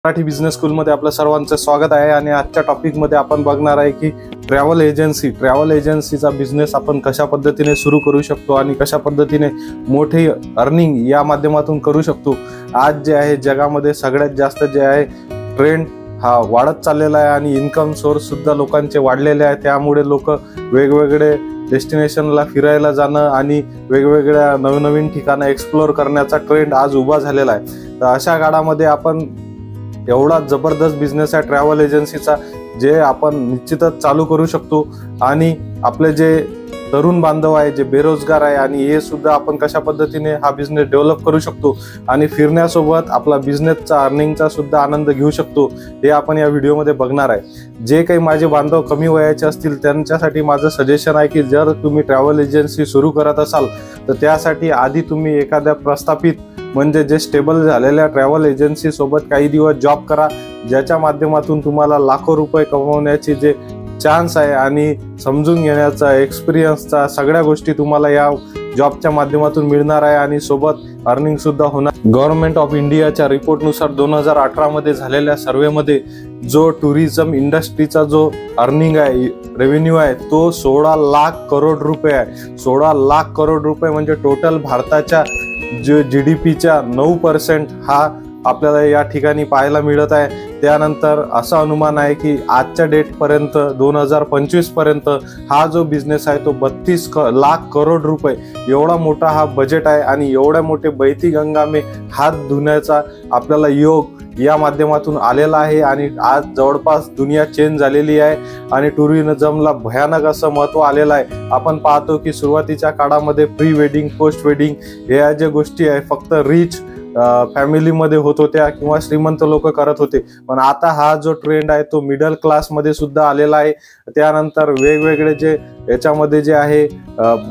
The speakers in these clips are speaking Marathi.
मराठी बिझनेस स्कूलमध्ये आपलं सर्वांचं स्वागत आहे। आणि आजच्या टॉपिकमध्ये आपण बघणार आहे की ट्रॅव्हल एजन्सीचा बिझनेस आपण कशा पद्धतीने सुरू करू शकतो आणि कशा पद्धतीने मोठी अर्निंग या माध्यमातून करू शकतो। आज जे आहे जगामध्ये सगळ्यात जास्त जे आहे ट्रेंड हा वाढत चाललेला आहे आणि इन्कम सोर्स सुद्धा लोकांचे वाढलेले आहे। त्यामुळे लोक वेगवेगळे डेस्टिनेशनला फिरायला जाणं आणि वेगवेगळ्या नवीन ठिकाणं एक्सप्लोर करण्याचा ट्रेंड आज उभा झालेला आहे। तर अशा काळामध्ये आपण एवढा जबरदस्त बिझनेस आहे ट्रॅव्हल एजन्सीचा, जे आपण निश्चितच चालू करू शकतो। आणि आपले जे तरुण बांधव आहे, जे बेरोजगार आहे, आणि हे सुद्धा आपण कशा पद्धतीने हा बिझनेस डेव्हलप करू शकतो आणि फिरण्यासोबत आपला बिझनेसचा अर्निंगचा सुद्धा आनंद घेऊ शकतो, हे आपण या व्हिडिओमध्ये बघणार आहे। जे काही माझे बांधव कमी वयाचे असतील त्यांच्यासाठी माझं सजेशन आहे की जर तुम्ही ट्रॅव्हल एजन्सी सुरू करत असाल तर त्यासाठी आधी तुम्ही एखाद्या प्रस्थापित म्हणजे जे स्टेबल झालेल्या ट्रॅव्हल एजन्सी सोबत काही दिवस जॉब करा, ज्याच्या माध्यमातून तुम्हाला लाखो रुपये कमवण्याची जे चान्स आहे आणि समजून घेण्याचा एक्सपिरियन्सचा सगळ्या गोष्टी तुम्हाला या जॉबच्या माध्यमातून मिळणार आहे आणि सोबत अर्निंग सुद्धा होणार। गव्हर्नमेंट ऑफ इंडियाच्या रिपोर्टनुसार 2018 मध्ये झालेल्या सर्वेमध्ये जो टुरिझम इंडस्ट्रीचा जो अर्निंग आहे, रेव्हेन्यू आहे, तो 16 लाख करोड रुपये आहे। 16 लाख करोड रुपये म्हणजे टोटल भारताच्या जो GDPच्या 9% हा आपल्याला या ठिकाणी पाहायला मिळत आहे। त्यानंतर असा अनुमान आहे की आजच्या डेट पर्यंत 2025 पर्यंत हा जो बिझनेस आहे तो 32 लाख करोड रुपये एवढा मोठा हा बजेट आहे। आणि एवढ्या मोठे बैती गंगा में हात धुण्याचा आपल्याला योग या माध्यमातून आलेला आहे। आणि आज जवळपास दुनिया चेंज झालेली आहे आणि टुरिझमला भयानक असं महत्त्व आलेलं आहे। आपण पाहतो की सुरुवातीच्या काळामध्ये प्री वेडिंग, पोस्ट वेडिंग या ज्या गोष्टी आहे फक्त रिच फॅमिलीमध्ये होत होत्या किंवा श्रीमंत लोक करत होते, पण आता हा जो ट्रेंड आहे तो मिडल क्लासमध्ये सुद्धा आलेला आहे। त्यानंतर वेगवेगळे जे याच्यामध्ये जे आहे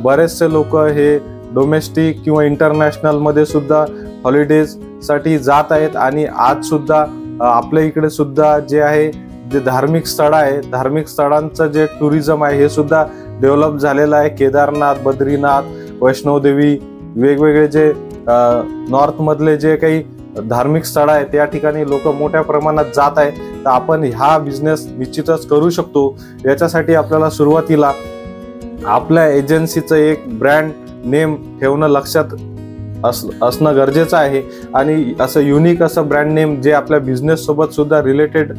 बरेचसे लोक हे डोमेस्टिक किंवा इंटरनॅशनल मध्ये सुद्धा हॉलिडेज साठी जात आहेत। आणि आज सुद्धा आपल्या इकडे सुद्धा जे आहे जे धार्मिक स्थळ आहे, धार्मिक स्थळांचं जे टुरिझम आहे हे सुद्धा डेव्हलप झालेलं आहे। केदारनाथ, बद्रीनाथ, वैष्णोदेवी, वेगवेगळे जे नॉर्थ मधले जे काही धार्मिक स्थळ आहे त्या ठिकाणी लोक मोठ्या प्रमाणात जात आहे। तर आपण हा बिझनेस निश्चितच करू शकतो। याच्यासाठी आपल्याला सुरुवातीला आपल्या एजन्सीचं एक ब्रँड नेम ठेवणं लक्षात असणं गरजेचं आहे। आणि असं युनिक असं ब्रँड नेम जे आपल्या बिझनेस सोबत सुद्धा रिलेटेड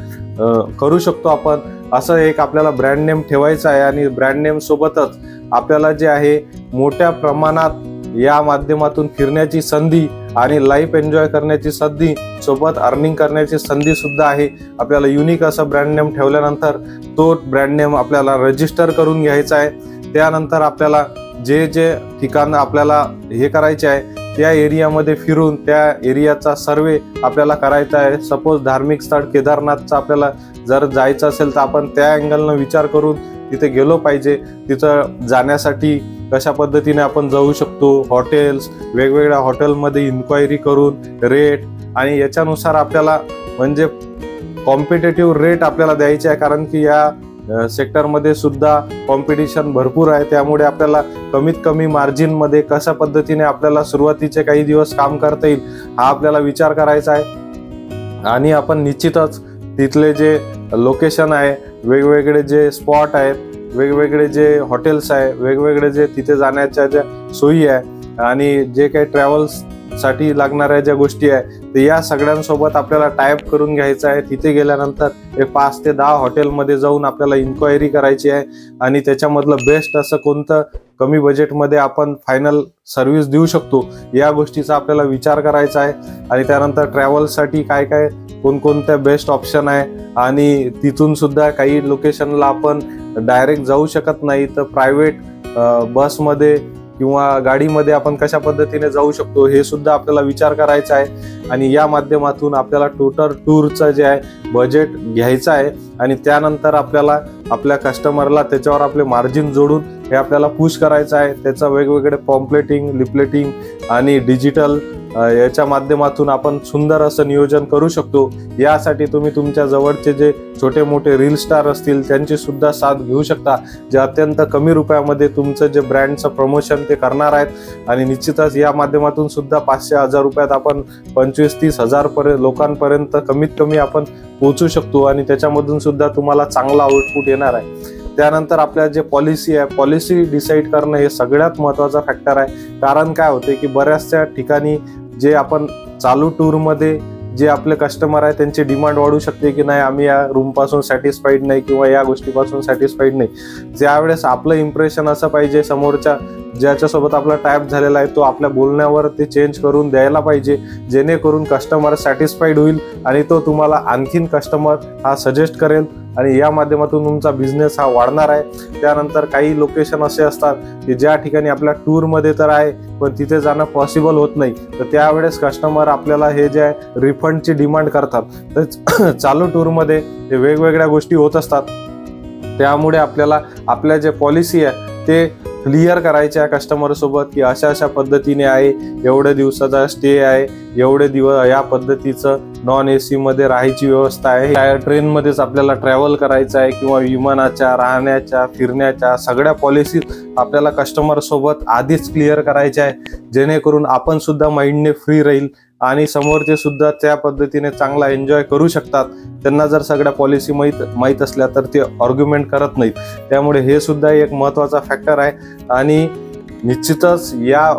करू शकतो आपण, असं एक आपल्याला ब्रँड नेम ठेवायचं आहे। आणि ब्रँड नेम सोबतच आपल्याला जे आहे मोठ्या प्रमाणात या माध्यमातून फिरण्याची संधी आणि लाईफ एन्जॉय करण्याची संधी सोबत अर्निंग करण्याची संधी सुद्धा आहे। आपल्याला युनिक असं ब्रँड नेम ठेवल्यानंतर तो ब्रँड नेम आपल्याला रजिस्टर करून घ्यायचा आहे। त्यानंतर आपल्याला जे जे ठिकाण आपल्याला हे करायचे आहे त्या एरियामध्ये फिरून त्या एरियाचा सर्वे आपल्याला करायचा आहे। सपोज धार्मिक स्थळ केदारनाथचा आपल्याला जर जायचं असेल तर आपण त्या अँगलनं विचार करून तिथे गेलो पाहिजे। तिथं जाण्यासाठी कशा पद्धतीने आपण जाऊ शकतो, हॉटेल्स, वेगवेगळ्या हॉटेलमध्ये इन्क्वायरी करून रेट आणि याच्यानुसार आपल्याला म्हणजे कॉम्पिटेटिव्ह रेट आपल्याला द्यायचे आहे। कारण की या सेक्टरमध्ये सुद्धा कॉम्पिटिशन भरपूर आहे, त्यामुळे आपल्याला कमीत कमी मार्जिनमध्ये कशा पद्धतीने आपल्याला सुरुवातीचे काही दिवस काम करता येईल हा आपल्याला विचार करायचा आहे। आणि आपण निश्चितच तिथले जे लोकेशन आहे, वेगवेगळे जे स्पॉट आहेत, वेगवेगळे जे हॉटेल्स आहे, वेगवेगळे जे तिथे जाण्याच्या ज्या सोयी आहे आणि जे काही ट्रॅव्हल्स साठी लागणाऱ्या ज्या गोष्टी आहे तर या सगळ्यांसोबत आपल्याला टायअप करून घ्यायचं आहे। तिथे गेल्यानंतर 5 ते 10 हॉटेलमध्ये जाऊन आपल्याला इन्क्वायरी करायची आहे आणि त्याच्यामधलं बेस्ट असं कोणतं कमी बजेटमध्ये आपण फायनल सर्व्हिस देऊ शकतो या गोष्टीचा आपल्याला विचार करायचा आहे। आणि त्यानंतर ट्रॅव्हलसाठी काय काय कोणकोणत्या बेस्ट ऑप्शन आहे आणि तिथून सुद्धा काही लोकेशनला आपण डायरेक्ट जाऊ शकत नाही तर प्रायव्हेट बसमध्ये किंवा गाडीमध्ये आपण कशा पद्धतीने जाऊ शकतो हे सुद्धा आपल्याला विचार करायचा आहे। आणि या माध्यमातून आपल्याला टोटल टूरचं जे आहे बजेट घ्यायचं आहे आणि त्यानंतर आपल्याला आपल्या कस्टमरला त्याच्यावर आपले मार्जिन जोडून हे आपल्याला पुश करायचं आहे। त्याचं वेगवेगळे पॉम्पलेटिंग, लिपलेटिंग आणि डिजिटल याच्या माध्यमातून आपण सुंदर असं नियोजन करू शकतो। यासाठी तुम्ही तुमच्या जवळचे जे छोटे मोठे रील स्टार असतील त्यांची सुद्धा साथ घेऊ शकता, जे अत्यंत कमी रुपयामध्ये तुमचं जे ब्रँडचं प्रमोशन ते करणार आहेत। आणि निश्चितच या माध्यमातून सुद्धा 500-1000 रुपयात आपण 25-30 हजार लोकांपर्यंत कमीत कमी आपण पोहोचू शकतो आणि त्याच्यामधून सुद्धा तुम्हाला चांगला आउटपुट येणार आहे। त्यानंतर आपल्या जे पॉलिसी आहे, पॉलिसी डिसाईड करणं हे सगळ्यात महत्त्वाचा फॅक्टर आहे। कारण काय होते की बऱ्याचशा ठिकाणी जे आपण चालू टूरमध्ये जे आपले कस्टमर आहे त्यांची डिमांड वाढू शकते की नाही आम्ही या रूमपासून सॅटिस्फाईड नाही किंवा या गोष्टीपासून सॅटिस्फाईड नाही। त्यावेळेस आपलं इम्प्रेशन असं पाहिजे, समोरच्या ज्याच्यासोबत आपला टाईप झालेला आहे तो आपल्या बोलण्यावर ते चेंज करून द्यायला पाहिजे, जेणेकरून कस्टमर सॅटिस्फाईड होईल आणि तो तुम्हाला आणखीन कस्टमर हा सजेस्ट करेल आणि या माध्यमातून तुमचा बिझनेस हा वाढणार आहे। त्यानंतर काही लोकेशन असे असतात की ज्या ठिकाणी आपल्या टूरमध्ये तर आहे पण तिथे जाणं पॉसिबल होत नाही, तर त्यावेळेस कस्टमर आपल्याला हे जे आहे रिफंडची डिमांड करतात। तर चालू टूरमध्ये हे वेगवेगळ्या गोष्टी होत असतात, त्यामुळे आपल्याला आपल्या जे पॉलिसी आहे ते क्लिअर करायच्या कस्टमर सोबत की अशा अशा पद्धतीने आहे, एवढ्या दिवसाचा स्टे आहे, एवढे दिवस या पद्धतीचं नॉन AC मध्ये राहायची व्यवस्था आहे, ट्रेनमध्येच आपल्याला ट्रॅव्हल करायचं आहे किंवा विमानाच्या, राहण्याच्या, फिरण्याच्या सगळ्या पॉलिसी आपल्याला कस्टमर सोबत आधीच क्लिअर करायच्या आहे, जेणेकरून आपण सुद्धा माइंडने फ्री राहील आणि समोरचे सुद्धा त्या पद्धतीने चांगला एन्जॉय करू शकतात। त्यांना जर सगळ्या पॉलिसी माहीत असल्या तर ते आर्ग्युमेंट करत नाहीत। त्यामुळे हे सुद्धा एक महत्त्वाचा फॅक्टर आहे आणि निश्चितच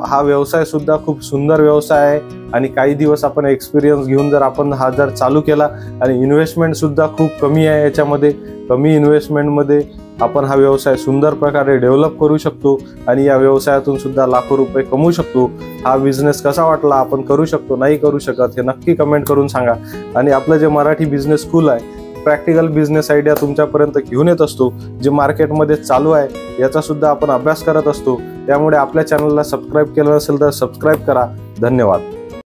हा व्यवसाय सुद्धा खूप सुंदर व्यवसाय आहे आणि काही दिवस आपण एक्सपिरियन्स घेऊन जर आपण हा जर चालू केला आणि इन्व्हेस्टमेंट सुद्धा खूप कमी आहे, याच्यामध्ये कमी इन्व्हेस्टमेंटमध्ये आपण हा व्यवसाय सुंदर प्रकारे डेव्हलप करू शकतो आणि या व्यवसायातून सुद्धा लाखो रुपये कमवू शकतो। हा बिझनेस कसा वाटला, आपण करू शकतो नाही करू शकत हे नक्की कमेंट करून सांगा। आणि आपलं जे मराठी बिझनेस स्कूल आहे प्रॅक्टिकल बिझनेस आयडिया तुमच्यापर्यंत घेऊन येत असतो, जे मार्केटमध्ये चालू आहे याचा सुद्धा आपण अभ्यास करत असतो। त्यामुळे आपल्या चॅनलला सबस्क्राईब केलं नसेल तर सबस्क्राईब करा। धन्यवाद।